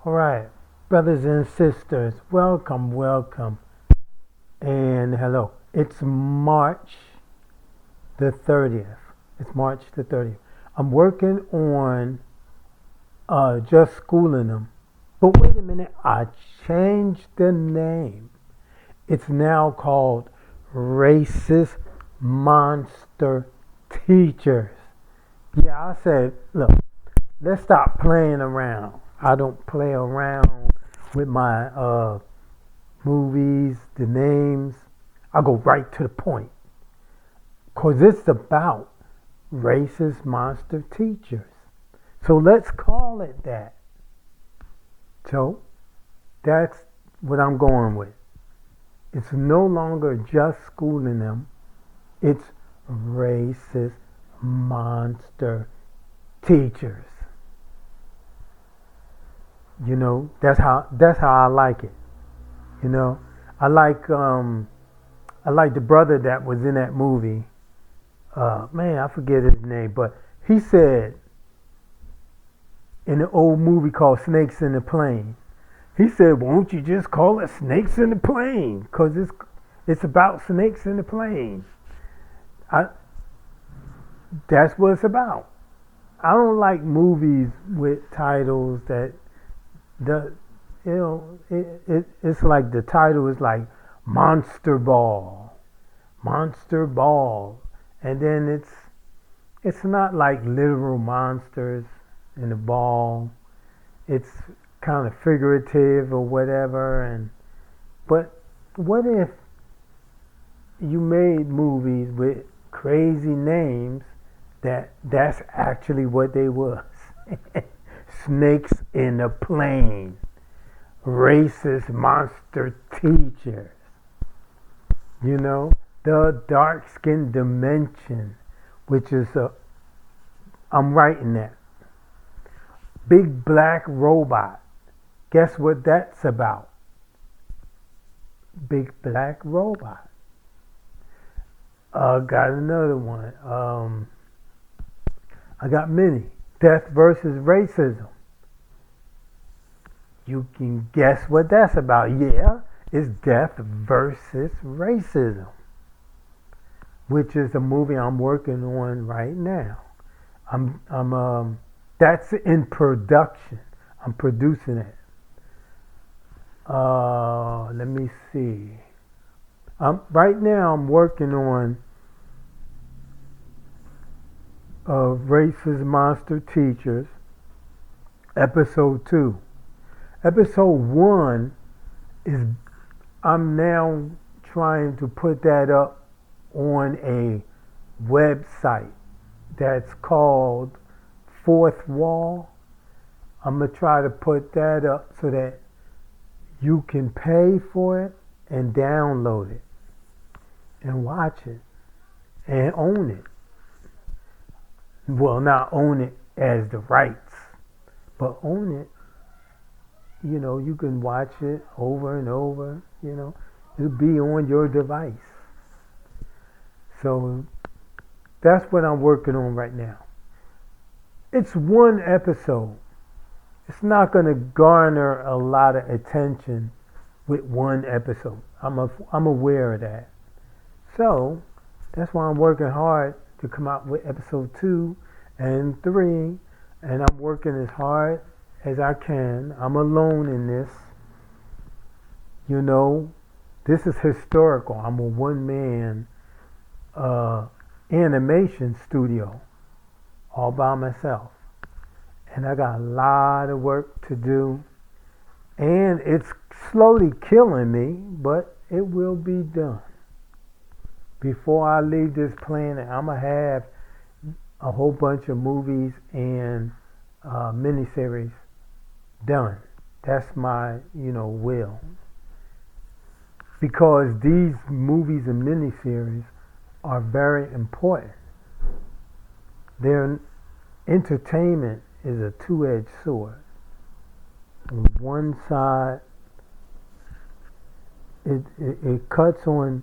All right, brothers and sisters, welcome, welcome, and hello. It's March the 30th. It's March the 30th. I'm working on just schooling them. But wait a minute, I changed the name. It's now called Racist Monster Teachers. Yeah, I said, look, let's stop playing around. I don't play around with my movies, the names. I go right to the point. Because it's about racist monster teachers. So let's call it that. So that's what I'm going with. It's no longer just schooling them. It's racist monster teachers. You know, that's how I like it. You know, I like the brother that was in that movie. Man, I forget his name, but he said in an old movie called Snakes in the Plane. He said, "Won't you just call it Snakes in the Plane? Because it's about snakes in the plane." That's what it's about. I don't like movies with titles that it's like the title is like Monster Ball, and then it's not like literal monsters in the ball. It's kind of figurative or whatever. But what if you made movies with crazy names that's actually what they was? Snakes in a plane, racist monster teachers. You know, the dark skin dimension, which is I'm writing that. Big black robot. Guess what that's about? Big black robot. Got another one. I got many. Death versus racism. You can guess what that's about. Yeah, it's Death versus Racism, which is a movie I'm working on right now. That's in production. I'm producing it. Let me see. Right now I'm working on Racist Monster Teachers, episode 2. Episode 1 is, I'm now trying to put that up on a website that's called Fourth Wall. I'm going to try to put that up so that you can pay for it and download it and watch it and own it. Well, not own it as the rights, but own it. You know, you can watch it over and over. You know, it'll be on your device. So that's what I'm working on right now. It's one episode. It's not going to garner a lot of attention with one episode. I'm aware of that. So that's why I'm working hard to come out with episode 2 and 3, and I'm working as hard as I can. I'm alone in this. You know, this is historical. I'm a one-man animation studio all by myself. And I got a lot of work to do. And it's slowly killing me, but it will be done. Before I leave this planet, I'm going to have a whole bunch of movies and miniseries done. That's my, will. Because these movies and miniseries are very important. Their entertainment is a two-edged sword. On one side, it cuts on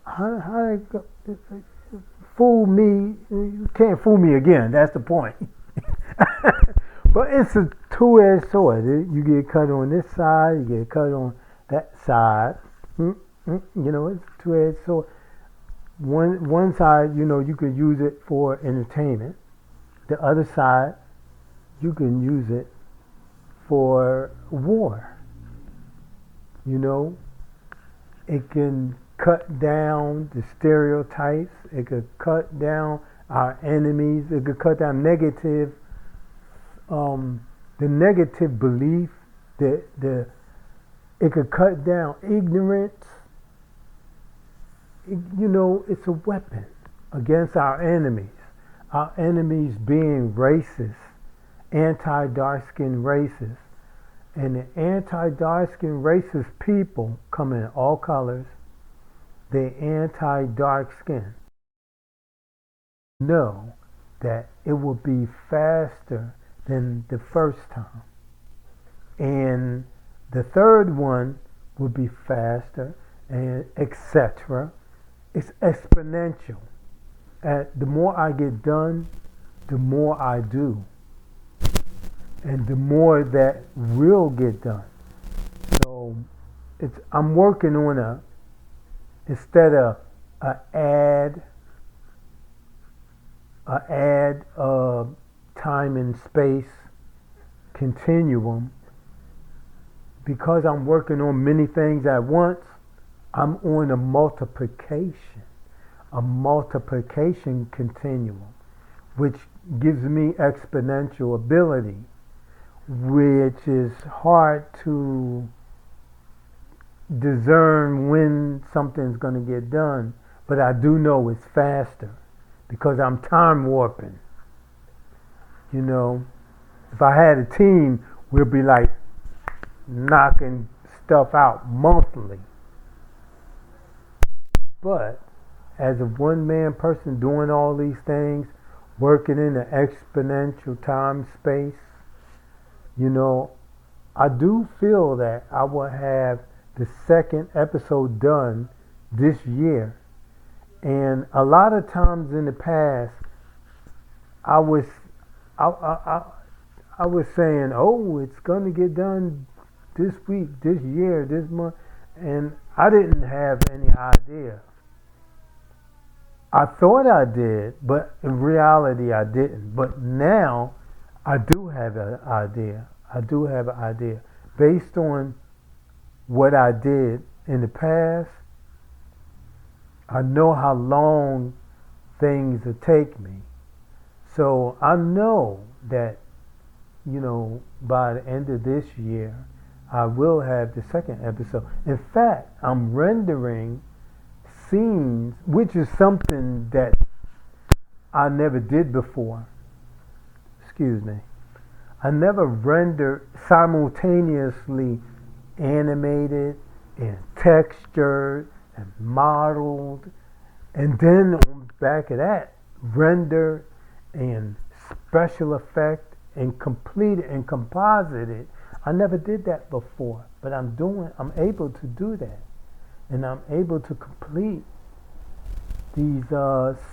how fool me. You can't fool me again. That's the point. But it's a two-edged sword. You get cut on this side, you get cut on that side. It's a two-edged sword. One side, you could use it for entertainment. The other side, you can use it for war. It can cut down the stereotypes. It could cut down our enemies. It could cut down the negative belief. It could cut down ignorance. It's a weapon against our enemies. Our enemies being racist, anti-dark-skinned racists. And the anti-dark-skinned racist people come in all colors. They're anti-dark skin. Know that it will be faster than the first time. And the third one will be faster, and etc. It's exponential. The more I get done, the more I do. And the more that will get done. So I'm working on instead of an ad time and space continuum, because I'm working on many things at once, I'm on a multiplication continuum, which gives me exponential ability, which is hard to discern when something's going to get done, but I do know it's faster because I'm time warping. If I had a team, we'd be like knocking stuff out monthly. But as a one-man person doing all these things, working in an exponential time space, I do feel that I will have the second episode done this year. And a lot of times in the past, I was saying, oh, it's going to get done this week, this year, this month, and I didn't have any idea. I thought I did, but in reality I didn't. But now I do have an idea. I do have an idea based on what I did in the past. I know how long things will take me. So I know that, by the end of this year, I will have the second episode. In fact, I'm rendering scenes, which is something that I never did before. Excuse me. I never rendered simultaneously animated and textured and modeled, and then on the back of that, rendered and special effect and completed and composited. I never did that before, but I'm able to do that. And I'm able to complete these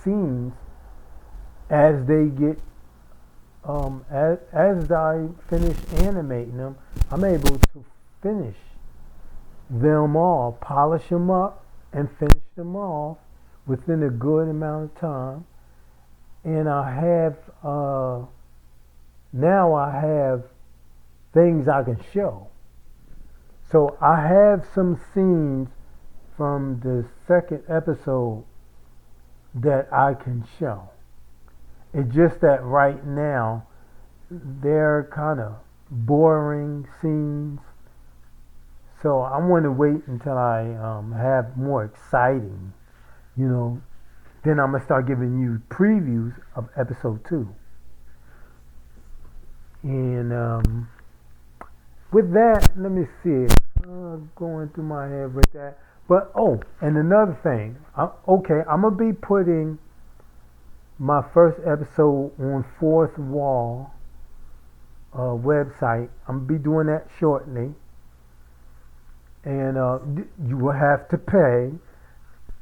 scenes as they get, as I finish animating them, I'm able to finish them all, polish them up, and finish them off within a good amount of time. And I have, now I have things I can show. So I have some scenes from the second episode that I can show. It's just that right now they're kind of boring scenes. So I want to wait until I have more exciting, then I'm going to start giving you previews of episode 2. And with that, let me see. Going through my head with that. But, and another thing. I'm going to be putting my first episode on Fourth Wall website. I'm going to be doing that shortly. And you will have to pay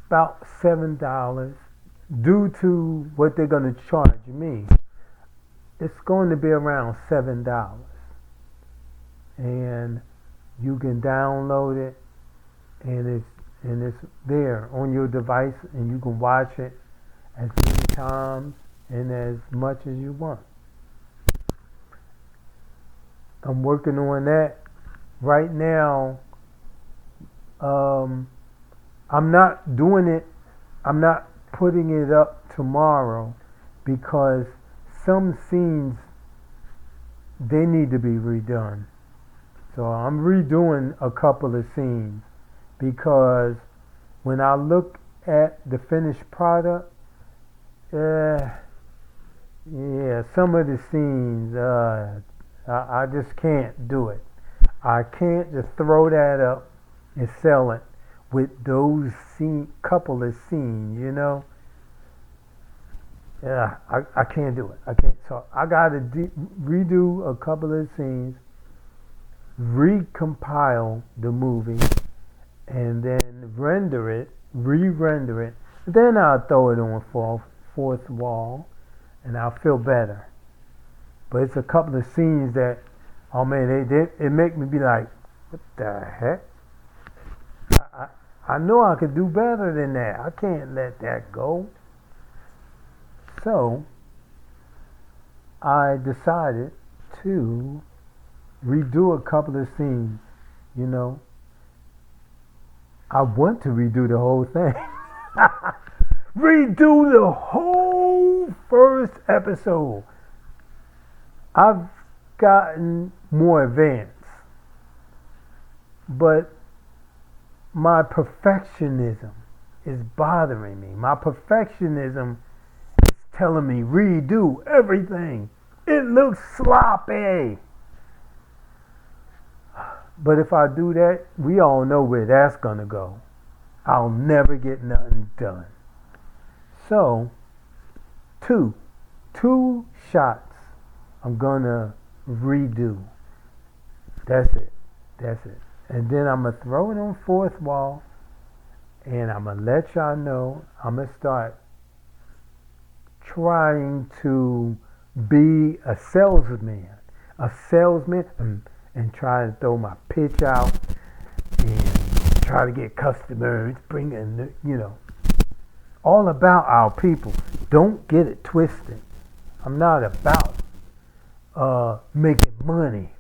about $7 due to what they're going to charge me. It's going to be around $7. and you can download it, and it's there on your device, and you can watch it as many times and as much as you want. I'm working on that right now. I'm not doing it. I'm not putting it up tomorrow because some scenes they need to be redone. So I'm redoing a couple of scenes because when I look at the finished product, yeah, some of the scenes, I just can't do it. I can't just throw that up and sell it with those couple of scenes, you know. Yeah, I can't do it. I can't. So I got to redo a couple of scenes, recompile the movie, and then render it, re-render it. Then I'll throw it on fourth wall, and I'll feel better. But it's a couple of scenes that, oh man, it make me be like, what the heck? I know I could do better than that. I can't let that go. So I decided to redo a couple of scenes. You know, I want to redo the whole thing. Redo the whole first episode. I've gotten more advanced, but my perfectionism is bothering me. My perfectionism is telling me redo everything. It looks sloppy. But if I do that, we all know where that's gonna go. I'll never get nothing done. So, two shots I'm gonna redo. That's it. And then I'm gonna throw it on fourth wall, and I'm gonna let y'all know I'm gonna start trying to be a salesman, and try to throw my pitch out and try to get customers, bring in, all about our people. Don't get it twisted. I'm not about making money.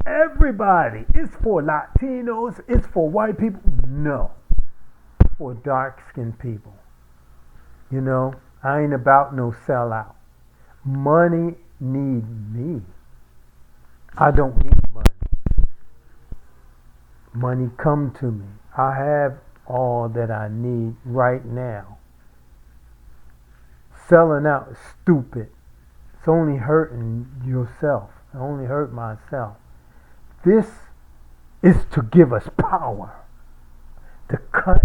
Everybody, it's for Latinos, it's for white people. No, for dark-skinned people. I ain't about no sellout. Money need me. I don't need money. Money come to me. I have all that I need right now. Selling out is stupid. It's only hurting yourself. It only hurt myself. This is to give us power to cut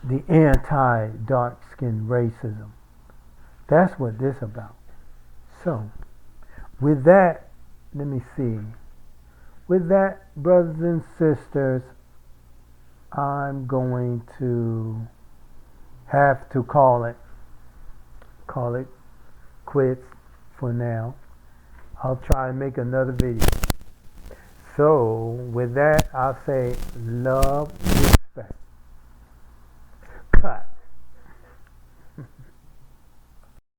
the anti-dark skin racism. That's what this is about. So, with that, let me see. With that, brothers and sisters, I'm going to have to call it quits for now. I'll try and make another video. So, with that, I'll say love,